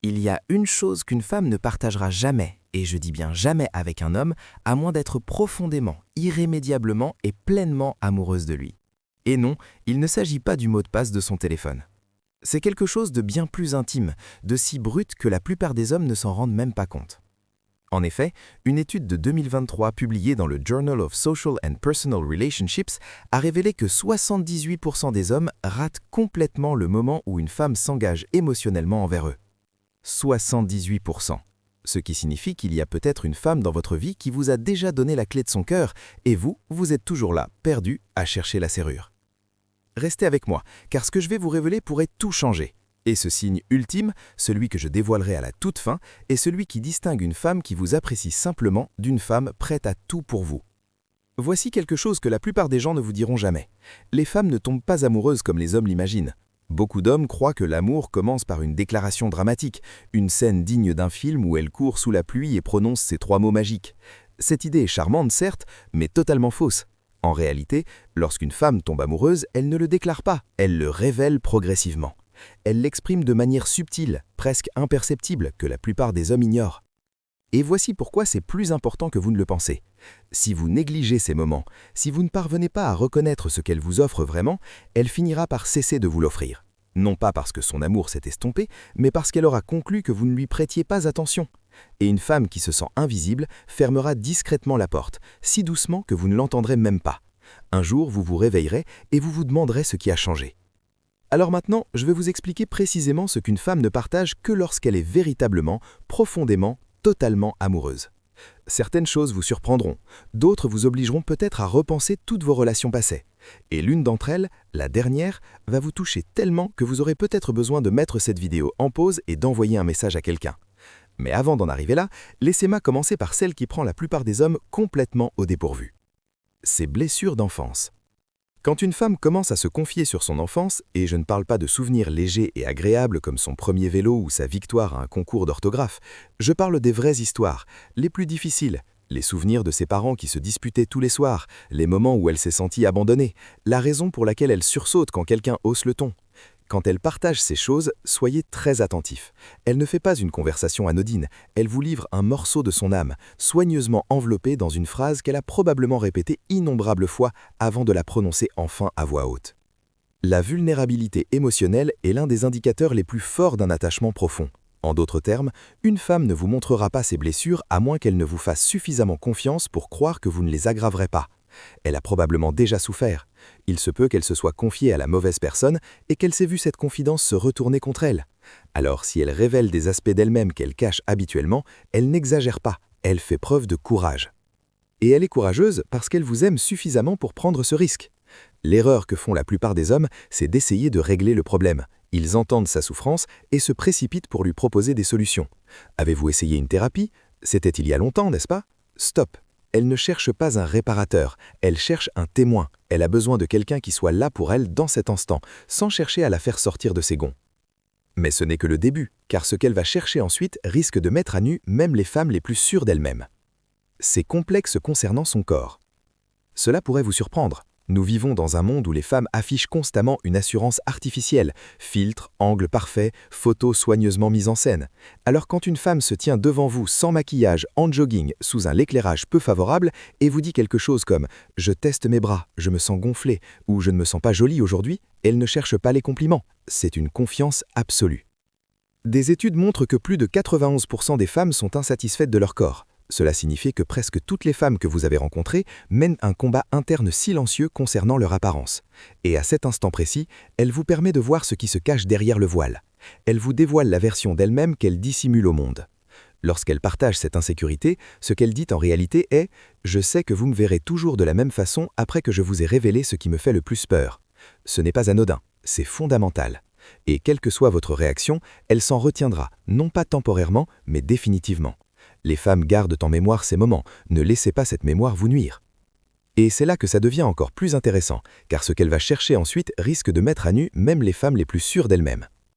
Il y a une chose qu'une femme ne partagera jamais, et je dis bien jamais avec un homme, à moins d'être profondément, irrémédiablement et pleinement amoureuse de lui. Et non, il ne s'agit pas du mot de passe de son téléphone. C'est quelque chose de bien plus intime, de si brut que la plupart des hommes ne s'en rendent même pas compte. En effet, une étude de 2023 publiée dans le Journal of Social and Personal Relationships a révélé que 78% des hommes ratent complètement le moment où une femme s'engage émotionnellement envers eux. 78%. Ce qui signifie qu'il y a peut-être une femme dans votre vie qui vous a déjà donné la clé de son cœur et vous, vous êtes toujours là, perdu, à chercher la serrure. Restez avec moi, car ce que je vais vous révéler pourrait tout changer. Et ce signe ultime, celui que je dévoilerai à la toute fin, est celui qui distingue une femme qui vous apprécie simplement d'une femme prête à tout pour vous. Voici quelque chose que la plupart des gens ne vous diront jamais. Les femmes ne tombent pas amoureuses comme les hommes l'imaginent. Beaucoup d'hommes croient que l'amour commence par une déclaration dramatique, une scène digne d'un film où elle court sous la pluie et prononce ces 3 mots magiques. Cette idée est charmante, certes, mais totalement fausse. En réalité, lorsqu'une femme tombe amoureuse, elle ne le déclare pas, elle le révèle progressivement. Elle l'exprime de manière subtile, presque imperceptible, que la plupart des hommes ignorent. Et voici pourquoi c'est plus important que vous ne le pensez. Si vous négligez ces moments, si vous ne parvenez pas à reconnaître ce qu'elle vous offre vraiment, elle finira par cesser de vous l'offrir. Non pas parce que son amour s'est estompé, mais parce qu'elle aura conclu que vous ne lui prêtiez pas attention. Et une femme qui se sent invisible fermera discrètement la porte, si doucement que vous ne l'entendrez même pas. Un jour, vous vous réveillerez et vous vous demanderez ce qui a changé. Alors maintenant, je vais vous expliquer précisément ce qu'une femme ne partage que lorsqu'elle est véritablement, profondément, totalement amoureuse. Certaines choses vous surprendront, d'autres vous obligeront peut-être à repenser toutes vos relations passées. Et l'une d'entre elles, la dernière, va vous toucher tellement que vous aurez peut-être besoin de mettre cette vidéo en pause et d'envoyer un message à quelqu'un. Mais avant d'en arriver là, laissez-moi commencer par celle qui prend la plupart des hommes complètement au dépourvu. Ces blessures d'enfance. Quand une femme commence à se confier sur son enfance, et je ne parle pas de souvenirs légers et agréables comme son premier vélo ou sa victoire à un concours d'orthographe, je parle des vraies histoires, les plus difficiles, les souvenirs de ses parents qui se disputaient tous les soirs, les moments où elle s'est sentie abandonnée, la raison pour laquelle elle sursaute quand quelqu'un hausse le ton. Quand elle partage ces choses, soyez très attentifs. Elle ne fait pas une conversation anodine, elle vous livre un morceau de son âme, soigneusement enveloppé dans une phrase qu'elle a probablement répétée innombrables fois avant de la prononcer enfin à voix haute. La vulnérabilité émotionnelle est l'un des indicateurs les plus forts d'un attachement profond. En d'autres termes, une femme ne vous montrera pas ses blessures à moins qu'elle ne vous fasse suffisamment confiance pour croire que vous ne les aggraverez pas. Elle a probablement déjà souffert. Il se peut qu'elle se soit confiée à la mauvaise personne et qu'elle s'ait vue cette confidence se retourner contre elle. Alors si elle révèle des aspects d'elle-même qu'elle cache habituellement, elle n'exagère pas, elle fait preuve de courage. Et elle est courageuse parce qu'elle vous aime suffisamment pour prendre ce risque. L'erreur que font la plupart des hommes, c'est d'essayer de régler le problème. Ils entendent sa souffrance et se précipitent pour lui proposer des solutions. Avez-vous essayé une thérapie? C'était il y a longtemps, n'est-ce pas? Stop! Elle ne cherche pas un réparateur, elle cherche un témoin. Elle a besoin de quelqu'un qui soit là pour elle dans cet instant, sans chercher à la faire sortir de ses gonds. Mais ce n'est que le début, car ce qu'elle va chercher ensuite risque de mettre à nu même les femmes les plus sûres d'elles-mêmes. Ses complexes concernant son corps. Cela pourrait vous surprendre. Nous vivons dans un monde où les femmes affichent constamment une assurance artificielle, filtres, angles parfaits, photos soigneusement mises en scène. Alors quand une femme se tient devant vous sans maquillage, en jogging, sous un éclairage peu favorable, et vous dit quelque chose comme « je teste mes bras, je me sens gonflée » ou « je ne me sens pas jolie aujourd'hui », elle ne cherche pas les compliments. C'est une confiance absolue. Des études montrent que plus de 91% des femmes sont insatisfaites de leur corps. Cela signifie que presque toutes les femmes que vous avez rencontrées mènent un combat interne silencieux concernant leur apparence. Et à cet instant précis, elle vous permet de voir ce qui se cache derrière le voile. Elle vous dévoile la version d'elle-même qu'elle dissimule au monde. Lorsqu'elle partage cette insécurité, ce qu'elle dit en réalité est « Je sais que vous me verrez toujours de la même façon après que je vous ai révélé ce qui me fait le plus peur ». Ce n'est pas anodin, c'est fondamental. Et quelle que soit votre réaction, elle s'en retiendra, non pas temporairement, mais définitivement. Les femmes gardent en mémoire ces moments, ne laissez pas cette mémoire vous nuire. Et c'est là que ça devient encore plus intéressant, car ce qu'elle va chercher ensuite risque de mettre à nu même les femmes les plus sûres d'elles-mêmes.